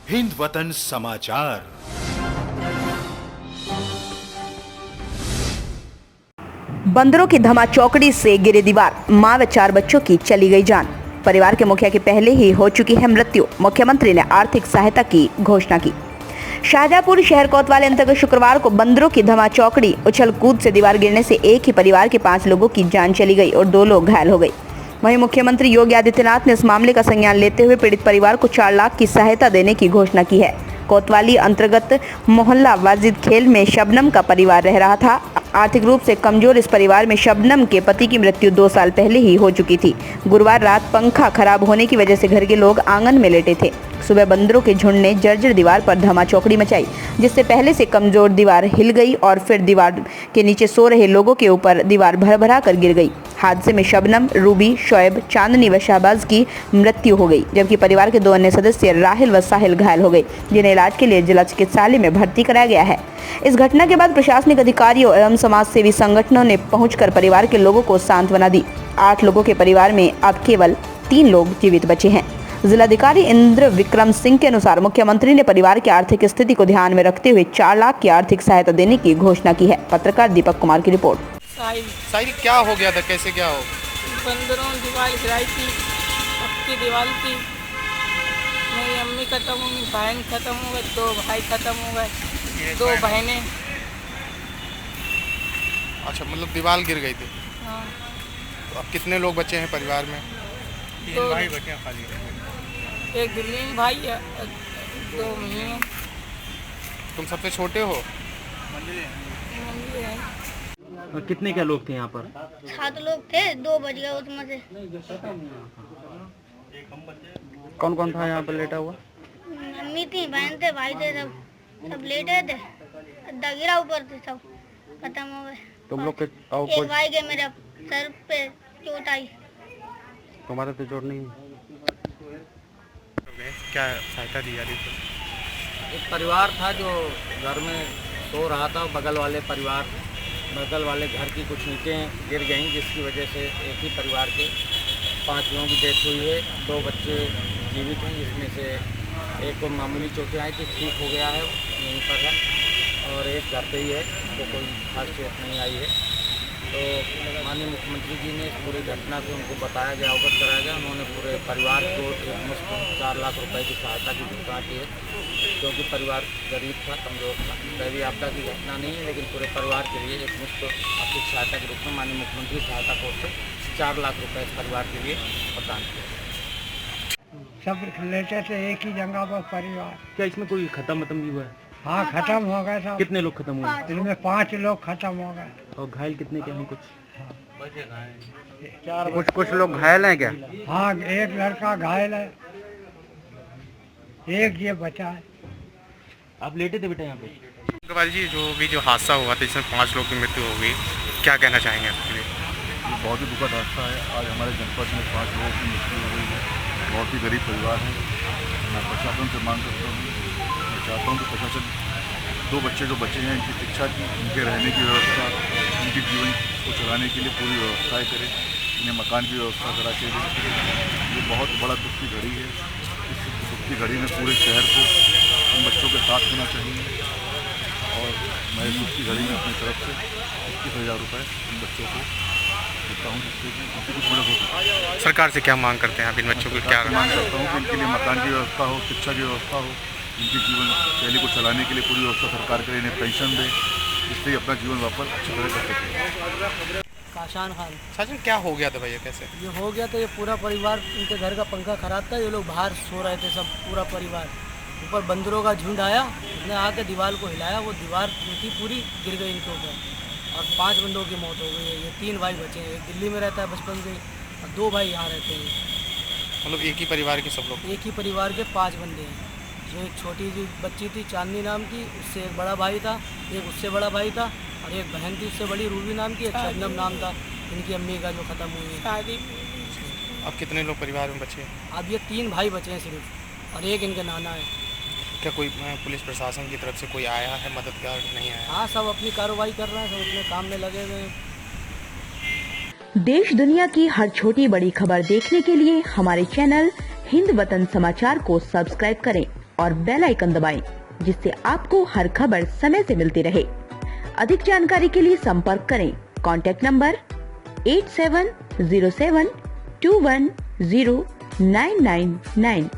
हिंद वतन समाचार। बंदरों की धमाचौकड़ी से गिरी दीवार, मां व 4 बच्चों की चली गई जान। परिवार के मुखिया की पहले ही हो चुकी है मृत्यु। मुख्यमंत्री ने आर्थिक सहायता की घोषणा की। शाहजहांपुर शहर कोतवाली अंतर्गत शुक्रवार को बंदरों की धमाचौकड़ी उछल कूद से दीवार गिरने से एक ही परिवार के 5 लोगों की जान चली गई और 2 लोग घायल हो गए। वहीं मुख्यमंत्री योगी आदित्यनाथ ने इस मामले का संज्ञान लेते हुए पीड़ित परिवार को 4 लाख की सहायता देने की घोषणा की है। कोतवाली अंतर्गत मोहल्ला वाजिद खेल में शबनम का परिवार रह रहा था। आर्थिक रूप से कमजोर इस परिवार में शबनम के पति की मृत्यु 2 साल पहले ही हो चुकी थी। गुरुवार रात पंखा खराब होने की वजह से घर के लोग आंगन में लेटे थे। सुबह बंदरों के झुंड ने जर्जर दीवार पर धमाचौकड़ी मचाई, जिससे पहले से कमजोर दीवार हिल गई और फिर दीवार के नीचे सो रहे लोगों के ऊपर दीवार भर-भरा कर गिर गई। हादसे में शबनम, रूबी, शोएब, चांदनी व शहबाज की मृत्यु हो गई, जबकि परिवार के 2 अन्य सदस्य राहिल व साहिल घायल हो गए, जिन्हें इलाज के लिए जिला चिकित्सालय में भर्ती कराया गया है। इस घटना के बाद प्रशासनिक अधिकारियों एवं समाज सेवी संगठनों ने पहुंचकर परिवार के लोगों को सांत्वना दी। 8 लोगों के परिवार में अब केवल 3 लोग जीवित बचे हैं। जिलाधिकारी इंद्र विक्रम सिंह के अनुसार मुख्यमंत्री ने परिवार की आर्थिक स्थिति को ध्यान में रखते हुए 4 लाख की आर्थिक सहायता देने की घोषणा की है। पत्रकार दीपक कुमार की रिपोर्ट। साहिल क्या हो गया था, कैसे क्या हो? बंदरों ने दीवार गिराई थी, पक्की दीवार थी। मेरी अम्मी खत्म हो गई, बहन खत्म हो गए, 2 भाई खत्म हो गए, 2 बहनें। अच्छा, मतलब दीवार गिर गई थी। हाँ। तो अब कितने लोग बचे हैं परिवार में? 3 भाई बचे हैं खाली। एक दिल्ली में भाई है, 2 महीने में। तुम सबसे छोटे हो? और कितने क्या लोग थे यहाँ पर? 7 लोग थे, 2 बज गए उसमें से। कौन कौन था यहाँ पर लेटा हुआ? अम्मी थी, बहन थे, भाई थे, सब लेटे थे। गिरा ऊपर थे, सब खत्म हो गए। तुम लोग के एक भाई के मेरे सर पे चोट आई। तुम्हारे तो चोट नहीं? क्या सहायता दी जा रही थी? एक परिवार था जो घर में सो रहा था। बगल वाले घर की कुछ ईंटें गिर गईं, जिसकी वजह से एक ही परिवार के 5 लोगों की डेथ हुई है। 2 बच्चे जीवित हैं, जिसमें से एक को मामूली चोटें आई थी, ठीक हो गया है, यहीं पर है, और एक घर पे ही है, तो कोई खास चोट नहीं आई है। तो माननीय मुख्यमंत्री जी ने इस पूरी घटना को उनको बताया गया, अवगत कराया गया। उन्होंने पूरे परिवार को एक मुश्त 4 लाख रुपए की सहायता की घोषणा की है, क्योंकि परिवार गरीब था, कमजोर था। दैवीय आपदा की घटना नहीं है, लेकिन पूरे परिवार के लिए एक मुश्त आर्थिक सहायता के रूप में माननीय मुख्यमंत्री सहायता कोष से 4 लाख रुपए इस परिवार के लिए प्रदान किया। सब लेटे थे एक ही जगह पर परिवार। क्या इसमें कोई खत्म भी हुआ है? हाँ, खत्म हो गए सब। कितने लोग खत्म हुए? इनमें 5 लोग खत्म हो गए। और घायल कितने के हैं? कुछ लोग घायल हैं क्या? हाँ, एक लड़का घायल है, एक ये बचा है। आप लेटे थे बेटा यहाँ पे? अग्रवाल जी, जो हादसा हुआ था जिसमें 5 लोग की मृत्यु हो गई, क्या कहना चाहेंगे आपके लिए? ये बहुत ही दुखद हादसा है। आज हमारे जनपद में 5 लोगों की मृत्यु हो गई है। बहुत ही गरीब परिवार है। मैं प्रशासन से मांग करता हूँ, मैं चाहता हूँ कि प्रशासन 2 बच्चे जो बचे हैं, इनकी शिक्षा की, इनके रहने की व्यवस्था, इनके जीवन को चलाने के लिए पूरी व्यवस्थाएँ करे, इन्हें मकान की व्यवस्था करा के दें। ये बहुत बड़ा दुख की घड़ी है। इस दुख की घड़ी में पूरे शहर को इन बच्चों के साथ होना चाहिए, और मैं इस दुख की घड़ी में अपनी तरफ से 21,000 रुपये इन बच्चों को देता हूँ, जिससे कि उनकी कुछ मदद हो सके। सरकार से क्या मांग करते हैं आप इन बच्चों को? क्या मांग करता हूँ कि इनके लिए मकान की व्यवस्था हो, शिक्षा की व्यवस्था हो, इनके जीवन शैली को चलाने के लिए पूरी व्यवस्था सरकार करे, इन्हें पेंशन दे, जिससे अपना जीवन वापस अच्छी तरह कर सके। काशान खान। साजन, क्या हो गया था भैया, कैसे? ये हो गया था, ये पूरा परिवार, इनके घर का पंखा खराब था, ये लोग बाहर सो रहे थे सब, पूरा परिवार। ऊपर बंदरों का झुंड आया, उसने आके दीवार को हिलाया, वो दीवार थी पूरी गिर गई इनके ऊपर, और 5 बंदों की मौत हो गई है। ये 3 भाई बचे हैं, एक दिल्ली में रहता है बचपन से, और 2 भाई यहाँ रहते हैं। मतलब एक ही परिवार के सब लोग? एक ही परिवार के 5 बंदे हैं। जो एक छोटी सी बच्ची थी चांदनी नाम की, उससे एक बड़ा भाई था, एक उससे बड़ा भाई था, और एक बहन थी उससे बड़ी रूबी नाम की, एक शबनम नाम था इनकी अम्मी का, जो ख़त्म हुई है शादी। अब कितने लोग परिवार में बचे हैं? अब ये 3 भाई बचे हैं सिर्फ, और एक इनके नाना है। क्या कोई पुलिस प्रशासन की तरफ से कोई आया है, मददगार नहीं आया? हाँ, सब अपनी कार्रवाई कर रहे हैं, सब अपने काम में लगे हुए हैं। देश दुनिया की हर छोटी बड़ी खबर देखने के लिए हमारे चैनल हिंद वतन समाचार को सब्सक्राइब करें और बेल आइकन दबाएं, जिससे आपको हर खबर समय से मिलती रहे। अधिक जानकारी के लिए संपर्क करें कॉन्टैक्ट नंबर 8707210999।